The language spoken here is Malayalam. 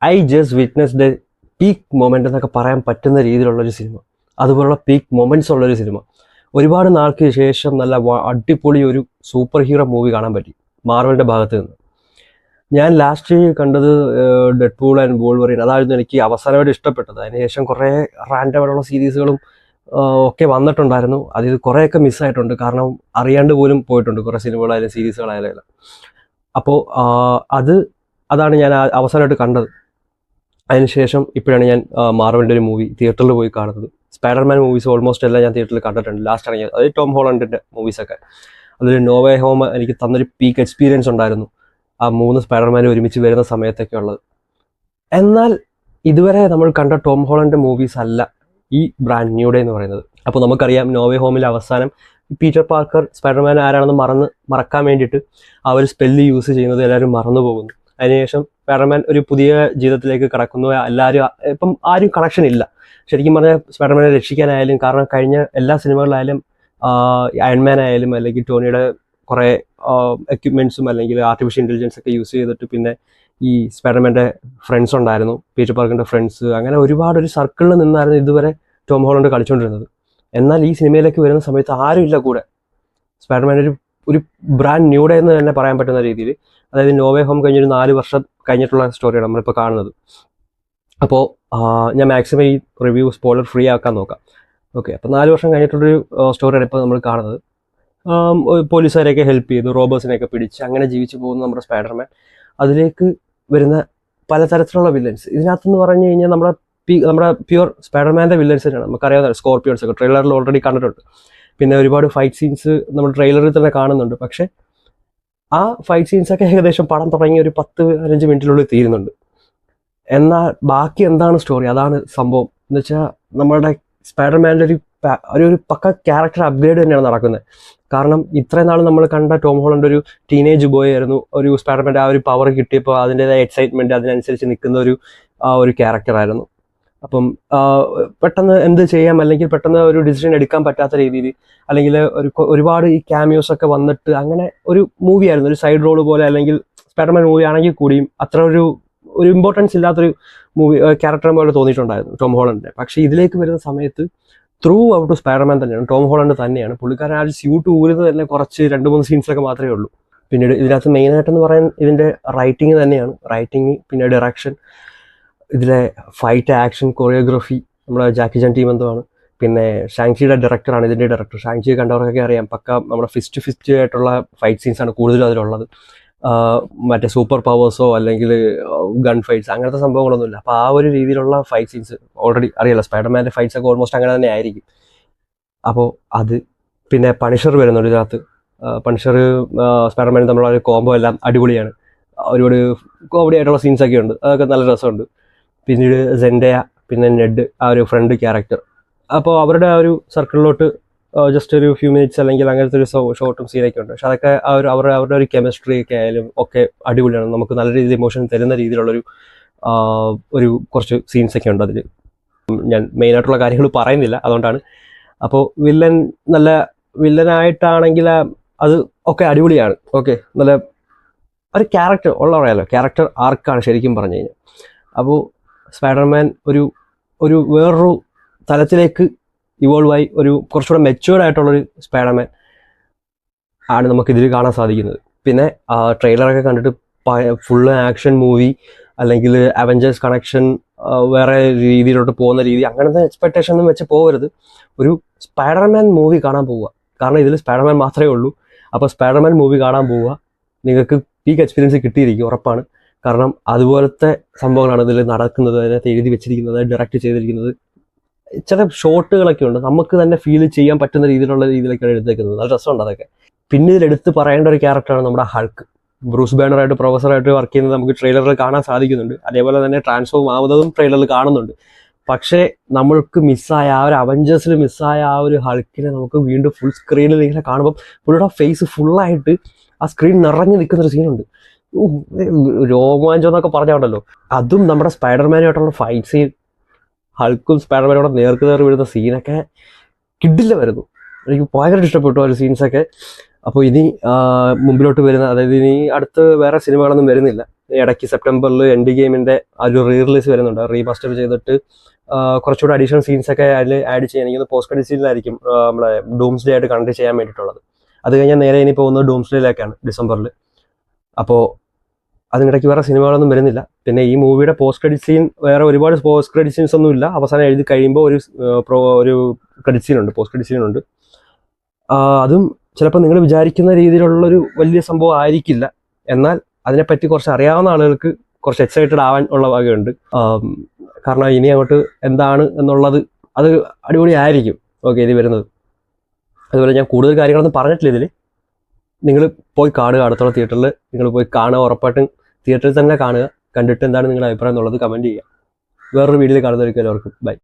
I just witness the peak moment എന്നൊക്കെ പറയാൻ പറ്റുന്ന രീതിയിലുള്ളൊരു സിനിമ, അതുപോലുള്ള പീക്ക് മൊമെൻറ്റ്സ് ഉള്ളൊരു സിനിമ. ഒരുപാട് നാൾക്ക് ശേഷം നല്ല അടിപൊളി ഒരു സൂപ്പർ ഹീറോ മൂവി കാണാൻ പറ്റി മാർവലിൻ്റെ ഭാഗത്ത് നിന്ന്. ഞാൻ ലാസ്റ്റ് കണ്ടത് ഡെഡ്പൂൾ ആൻഡ് വോൾവറിൻ, അതായിരുന്നു എനിക്ക് അവസാനമായിട്ട് ഇഷ്ടപ്പെട്ടത്. അതിനുശേഷം കുറേ റാൻഡമായിട്ടുള്ള സീരീസുകളും ഒക്കെ വന്നിട്ടുണ്ടായിരുന്നു. അതിൽ കുറേയൊക്കെ മിസ്സായിട്ടുണ്ട്, കാരണം അറിയാണ്ട് പോലും പോയിട്ടുണ്ട് കുറേ സിനിമകളായാലും സീരീസുകളായാലും. അപ്പോൾ അതാണ് ഞാൻ അവസാനമായിട്ട് കണ്ടത്. അതിനുശേഷം ഇപ്പോഴാണ് ഞാൻ മാർവലിൻ്റെ ഒരു മൂവി തിയേറ്ററിൽ പോയി കാണുന്നത്. സ്പൈഡർമാൻ മൂവീസ് ഓൾമോസ്റ്റ് എല്ലാം ഞാൻ തിയേറ്ററിൽ കണ്ടിട്ടുണ്ട്. ലാസ്റ്റ് ഇറങ്ങിയത് അത് ടോം ഹോളണ്ടിൻ്റെ മൂവീസൊക്കെ. അതിൽ നോവേ ഹോം എനിക്ക് തന്നൊരു പീക്ക് എക്സ്പീരിയൻസ് ഉണ്ടായിരുന്നു, ആ 3 സ്പൈഡർമാൻ ഒരുമിച്ച് വരുന്ന സമയത്തൊക്കെ ഉള്ളത്. എന്നാൽ ഇതുവരെ നമ്മൾ കണ്ട ടോം ഹോളണ്ട് മൂവീസ് അല്ല ഈ ബ്രാൻഡ് ന്യൂ ഡേ എന്ന് പറയുന്നത്. അപ്പോൾ നമുക്കറിയാം നോവേ ഹോമിൽ അവസാനം പീറ്റർ പാർക്കർ സ്പൈഡർമാൻ ആരാണെന്ന് മറക്കാൻ വേണ്ടിയിട്ട് ആ ഒരു സ്പെല്ല് യൂസ് ചെയ്യുന്നത് എല്ലാവരും മറന്നു പോകുന്നു. അതിനുശേഷം സ്പൈഡർമാൻ ഒരു പുതിയ ജീവിതത്തിലേക്ക് കടക്കുന്നു. എല്ലാവരും ഇപ്പം ആരും കണക്ഷൻ ഇല്ല ശരിക്കും പറഞ്ഞാൽ സ്പൈഡർമാനെ രക്ഷിക്കാനായാലും. കാരണം കഴിഞ്ഞ എല്ലാ സിനിമകളിലായാലും അയൺമാൻ ആയാലും അല്ലെങ്കിൽ ടോണിയുടെ കുറേ എക്യുപ്മെൻറ്റ്സും അല്ലെങ്കിൽ ആർട്ടിഫിഷ്യൽ ഇൻ്റലിജൻസ് ഒക്കെ യൂസ് ചെയ്തിട്ട്, പിന്നെ ഈ സ്പൈഡർമാൻ്റെ ഫ്രണ്ട്സ് ഉണ്ടായിരുന്നു, പീറ്റർ പാർക്കറിൻ്റെ ഫ്രണ്ട്സ്, അങ്ങനെ ഒരുപാട് ഒരു സർക്കിളിൽ നിന്നായിരുന്നു ഇതുവരെ ടോം ഹോളണ്ട് കളിച്ചുകൊണ്ടിരുന്നത്. എന്നാൽ ഈ സിനിമയിലേക്ക് വരുന്ന സമയത്ത് ആരുമില്ല കൂടെ. സ്പൈഡർമാൻ ഒരു ബ്രാൻഡ് ന്യൂ ഡേ എന്ന് തന്നെ പറയാൻ പറ്റുന്ന രീതിയിൽ, അതായത് നോവേ ഹോം കഴിഞ്ഞൊരു 4 വർഷം കഴിഞ്ഞിട്ടുള്ള സ്റ്റോറിയാണ് നമ്മളിപ്പോൾ കാണുന്നത്. അപ്പോൾ ഞാൻ മാക്സിമം ഈ റിവ്യൂ സ്പോയിലർ ഫ്രീ ആക്കാൻ നോക്കാം. ഓക്കെ, അപ്പോൾ 4 വർഷം കഴിഞ്ഞിട്ടുള്ളൊരു സ്റ്റോറിയാണ് ഇപ്പോൾ നമ്മൾ കാണുന്നത്. പോലീസുകാരെയൊക്കെ ഹെൽപ്പ് ചെയ്തു, റോബേഴ്സിനെയൊക്കെ പിടിച്ച് അങ്ങനെ ജീവിച്ചു പോകുന്ന നമ്മുടെ സ്പൈഡർമാൻ. അതിലേക്ക് വരുന്ന പലതരത്തിലുള്ള വില്ലൻസ്. ഇതിനകത്തെന്ന് പറഞ്ഞു കഴിഞ്ഞാൽ നമ്മുടെ പ്യുവർ സ്പൈഡർമാൻ്റെ വില്ലൻസ് തന്നെയാണ്. നമുക്കറിയാവുന്ന സ്കോർപ്പിയോൺസ് ഒക്കെ ട്രെയിലറിൽ ഓൾറെഡി കണ്ടിട്ടുണ്ട്. പിന്നെ ഒരുപാട് ഫൈറ്റ് സീൻസ് നമ്മൾ ട്രെയിലറിൽ തന്നെ കാണുന്നുണ്ട്. പക്ഷേ ആ ഫൈറ്റ് സീൻസൊക്കെ ഏകദേശം പടം തുടങ്ങി ഒരു 10-15 മിനിറ്റിനുള്ളിൽ തീരുന്നുണ്ട്. എന്നാൽ ബാക്കി എന്താണ് സ്റ്റോറി, അതാണ് സംഭവം. എന്ന് വെച്ചാൽ നമ്മളുടെ സ്പൈഡർമാൻ്റെ ഒരു പക്ക ക്യാരക്ടർ അപ്ഗ്രേഡ് തന്നെയാണ് നടക്കുന്നത്. കാരണം ഇത്രയും നാൾ നമ്മൾ കണ്ട ടോം ഹോളണ്ട് ഒരു ടീനേജ് ബോയ് ആയിരുന്നു. ഒരു സ്പൈഡർമാൻ്റെ ആ ഒരു പവർ കിട്ടിയപ്പോൾ അതിൻ്റെതായ എക്സൈറ്റ്മെൻറ്റ് അതിനനുസരിച്ച് നിൽക്കുന്ന ഒരു ക്യാരക്ടറായിരുന്നു. അപ്പം പെട്ടെന്ന് എന്ത് ചെയ്യാം അല്ലെങ്കിൽ പെട്ടെന്ന് ഒരു ഡിസിഷൻ എടുക്കാൻ പറ്റാത്ത രീതിയിൽ, അല്ലെങ്കിൽ ഒരുപാട് ഈ ക്യാമിയോസ് ഒക്കെ വന്നിട്ട് അങ്ങനെ ഒരു മൂവിയായിരുന്നു, ഒരു സൈഡ് റോള് പോലെ. അല്ലെങ്കിൽ സ്പൈഡർമാൻ മൂവി ആണെങ്കിൽ കൂടിയും അത്ര ഒരു ഇമ്പോർട്ടൻസ് ഇല്ലാത്തൊരു മൂവി ക്യാരക്ടർ പോലെ തോന്നിയിട്ടുണ്ടായിരുന്നു ടോം ഹോളണ്ടിനെ. പക്ഷേ ഇതിലേക്ക് വരുന്ന സമയത്ത് ത്രൂ ഔട്ട് സ്പൈഡർമാൻ തന്നെയാണ്, ടോം ഹോളണ്ട് തന്നെയാണ്. പുള്ളിക്കാരൻ ആ ഒരു സ്യൂട്ട് ഊരുന്നത് തന്നെ കുറച്ച് 2-3 സീൻസൊക്കെ മാത്രമേ ഉള്ളൂ. പിന്നീട് ഇതിനകത്ത് മെയിനായിട്ടെന്ന് പറയാൻ ഇതിൻ്റെ റൈറ്റിംഗ് തന്നെയാണ്. റൈറ്റിംഗ്, പിന്നെ ഡയറക്ഷൻ, ഇതിലെ ഫൈറ്റ്, ആക്ഷൻ, കൊറിയോഗ്രഫി നമ്മുടെ ജാക്കി ചാൻ ടീം എന്തോമാണ്. പിന്നെ ഷാങ്ചിയുടെ ഡയറക്ടറാണ് ഇതിൻ്റെ ഡയറക്ടർ. ഷാങ്ചി കണ്ടവർക്കൊക്കെ അറിയാം, പക്ക നമ്മുടെ ഫിസ്റ്റ് ആയിട്ടുള്ള ഫൈറ്റ് സീൻസാണ് കൂടുതലും അതിലുള്ളത്. മറ്റേ സൂപ്പർ പവേഴ്സോ അല്ലെങ്കിൽ ഗൺ ഫൈറ്റ്സ് അങ്ങനത്തെ സംഭവങ്ങളൊന്നുമില്ല. അപ്പോൾ ആ ഒരു രീതിയിലുള്ള ഫൈറ്റ് സീൻസ് ഓൾറെഡി അറിയാലോ, സ്പൈഡർമാൻ്റെ ഫൈറ്റ്സ് ഒക്കെ ഓൾമോസ്റ്റ് അങ്ങനെ തന്നെ ആയിരിക്കും. അപ്പോൾ അത്, പിന്നെ പണിഷർ വരുന്നുണ്ട് ഇതിനകത്ത്. പണിഷർ സ്പൈഡർമാൻ തമ്മിലുള്ള ഒരു കോംബോ എല്ലാം അടിപൊളിയാണ്. ഒരുപാട് കോമഡി ആയിട്ടുള്ള സീൻസൊക്കെ ഉണ്ട്, അതൊക്കെ നല്ല രസമുണ്ട്. പിന്നീട് സെൻഡയ, പിന്നെ നെഡ്, ആ ഒരു ഫ്രണ്ട് ക്യാരക്ടർ. അപ്പോൾ അവരുടെ ആ ഒരു സർക്കിളിലോട്ട് ജസ്റ്റ് ഒരു ഫ്യൂ മിനിറ്റ്സ് അല്ലെങ്കിൽ അങ്ങനത്തെ ഒരു ഷോർട്ടും സീനൊക്കെ ഉണ്ട്. പക്ഷെ അതൊക്കെ അവരുടെ ഒരു കെമിസ്ട്രി ഒക്കെ ആയാലും ഒക്കെ അടിപൊളിയാണ്. നമുക്ക് നല്ല രീതിയിൽ ഇമോഷൻ തരുന്ന രീതിയിലുള്ളൊരു കുറച്ച് സീൻസൊക്കെ ഉണ്ട് അതിൽ. ഞാൻ മെയിനായിട്ടുള്ള കാര്യങ്ങൾ പറയുന്നില്ല, അതുകൊണ്ടാണ്. അപ്പോൾ നല്ല വില്ലനായിട്ടാണെങ്കിൽ അത് ഒക്കെ അടിപൊളിയാണ്. ഓക്കെ, നല്ല ഒരു ക്യാരക്ടർ പറയാലോ, ക്യാരക്ടർ ആർക്കാണ് ശരിക്കും പറഞ്ഞു കഴിഞ്ഞാൽ. അപ്പോൾ സ്പൈഡർമാൻ ഒരു വേറൊരു തലത്തിലേക്ക് ഇവോൾവ് ആയി ഒരു കുറച്ചുകൂടെ മെച്യൂർഡ് ആയിട്ടുള്ളൊരു സ്പൈഡർമാൻ ആണ് നമുക്കിതിൽ കാണാൻ സാധിക്കുന്നത്. പിന്നെ ട്രെയിലറൊക്കെ കണ്ടിട്ട് ഫുള്ള് ആക്ഷൻ മൂവി അല്ലെങ്കിൽ അവഞ്ചേഴ്സ് കണക്ഷൻ വേറെ രീതിയിലോട്ട് പോകുന്ന രീതി, അങ്ങനത്തെ എക്സ്പെക്ടേഷൻ ഒന്നും വെച്ച് പോകരുത്. ഒരു സ്പൈഡർമാൻ മൂവി കാണാൻ പോവുക. കാരണം ഇതിൽ സ്പൈഡർമാൻ മാത്രമേ ഉള്ളൂ. അപ്പോൾ സ്പൈഡർമാൻ മൂവി കാണാൻ പോവുക, നിങ്ങൾക്ക് പീക്ക് എക്സ്പീരിയൻസ് കിട്ടിയിരിക്കും, ഉറപ്പാണ്. കാരണം അതുപോലത്തെ സംഭവങ്ങളാണ് ഇതിൽ നടക്കുന്നത്, അതിനകത്ത് എഴുതി വെച്ചിരിക്കുന്നത്, ഡയറക്റ്റ് ചെയ്തിരിക്കുന്നത്. ചില ഷോട്ടുകളൊക്കെ ഉണ്ട്, നമുക്ക് തന്നെ ഫീൽ ചെയ്യാൻ പറ്റുന്ന രീതിയിലൊക്കെയാണ് എടുത്തേക്കുന്നത്. നല്ല രസമുണ്ട് അതൊക്കെ. പിന്നെ ഇതിലെടുത്ത് പറയേണ്ട ഒരു ക്യാരക്ടറാണ് നമ്മുടെ ഹൾക്ക്. ബ്രൂസ് ബാനറായിട്ട് പ്രൊഫസറായിട്ട് വർക്ക് ചെയ്യുന്നത് നമുക്ക് ട്രെയിലറിൽ കാണാൻ സാധിക്കുന്നുണ്ട്. അതേപോലെ തന്നെ ട്രാൻസ്ഫോം ആവുന്നതും ട്രെയിലറിൽ കാണുന്നുണ്ട്. പക്ഷേ നമ്മൾക്ക് മിസ്സായ ആ ഒരു അവഞ്ചേഴ്സിൽ മിസ്സായ ആ ഒരു ഹൾക്കിനെ നമുക്ക് വീണ്ടും ഫുൾ സ്ക്രീനിൽ ഇങ്ങനെ കാണുമ്പോൾ പുള്ളിയുടെ ഫേസ് ഫുള്ളായിട്ട് ആ സ്ക്രീൻ നിറഞ്ഞു നിൽക്കുന്നൊരു സീനുണ്ട്. രോമാഞ്ചം എന്നൊക്കെ പറഞ്ഞുണ്ടല്ലോ, അതും നമ്മുടെ സ്പൈഡർമാനുമായിട്ടുള്ള ഫൈറ്റ് സീൻ, ഹൾക്കും സ്പൈഡർമാനോടെ നേർ വീഴുന്ന സീനൊക്കെ കിഡില്ല വരുന്നു. എനിക്ക് ഭയങ്കര ഇഷ്ടപ്പെട്ടു ആ ഒരു സീൻസൊക്കെ. അപ്പോൾ ഇനി മുമ്പിലോട്ട് വരുന്ന, അതായത് ഇനി അടുത്ത് വേറെ സിനിമകളൊന്നും വരുന്നില്ല. ഇടയ്ക്ക് സെപ്റ്റംബറിൽ എൻഡ് ഗെയിമിൻ്റെ ഒരു റീ റിലീസ് വരുന്നുണ്ട്. റീമാസ്റ്റർ ചെയ്തിട്ട് കുറച്ചുകൂടെ അഡീഷണൽ സീൻസ് ഒക്കെ അതിൽ ആഡ് ചെയ്യാൻ എനിക്ക് പോസ്റ്റ് ക്രെഡിറ്റ് സീനിലായിരിക്കും നമ്മളെ ഡൂംസ്ഡേ ആയിട്ട് കണക്ട് ചെയ്യാൻ വേണ്ടിയിട്ടുള്ളത്. അത് കഴിഞ്ഞാൽ നേരെ ഇനി പോകുന്നത് ഡൂംസ്ഡേയിലേക്കാണ് ഡിസംബറിൽ. അപ്പോൾ അതിനിടയ്ക്ക് വേറെ സിനിമകളൊന്നും വരുന്നില്ല. പിന്നെ ഈ മൂവിയുടെ പോസ്റ്റ് ക്രെഡിറ്റ് സീൻ വേറെ ഒരുപാട് പോസ്റ്റ് ക്രെഡിറ്റ് സീൻസ് ഒന്നും ഇല്ല. അവസാനം എഴുതി കഴിയുമ്പോൾ ഒരു ക്രെഡിറ്റ് സീനുണ്ട്, പോസ്റ്റ് ക്രെഡിറ്റ് സീനുണ്ട്. അതും ചിലപ്പോൾ നിങ്ങൾ വിചാരിക്കുന്ന രീതിയിലുള്ളൊരു വലിയ സംഭവം ആയിരിക്കില്ല. എന്നാൽ അതിനെപ്പറ്റി കുറച്ച് അറിയാവുന്ന ആളുകൾക്ക് കുറച്ച് എക്സൈറ്റഡ് ആവാൻ ഉള്ള വകയുണ്ട്. കാരണം ഇനി അങ്ങോട്ട് എന്താണ് എന്നുള്ളത് അത് അടിപൊളി ആയിരിക്കും. ഓക്കെ, ഇത് വരുന്നത്. അതുപോലെ ഞാൻ കൂടുതൽ കാര്യങ്ങളൊന്നും പറഞ്ഞിട്ടില്ല ഇതിൽ. നിങ്ങൾ പോയി കാണുക, അടുത്തുള്ള തിയേറ്ററിൽ നിങ്ങൾ പോയി കാണുക. ഉറപ്പായിട്ടും തിയേറ്ററിൽ തന്നെ കാണുക. കണ്ടിട്ട് എന്താണ് നിങ്ങളുടെ അഭിപ്രായം എന്നുള്ളത് കമൻറ്റ് ചെയ്യുക. വേറൊരു വീഡിയോയിൽ കാണുന്നവർക്ക് എല്ലാവർക്കും ബൈ.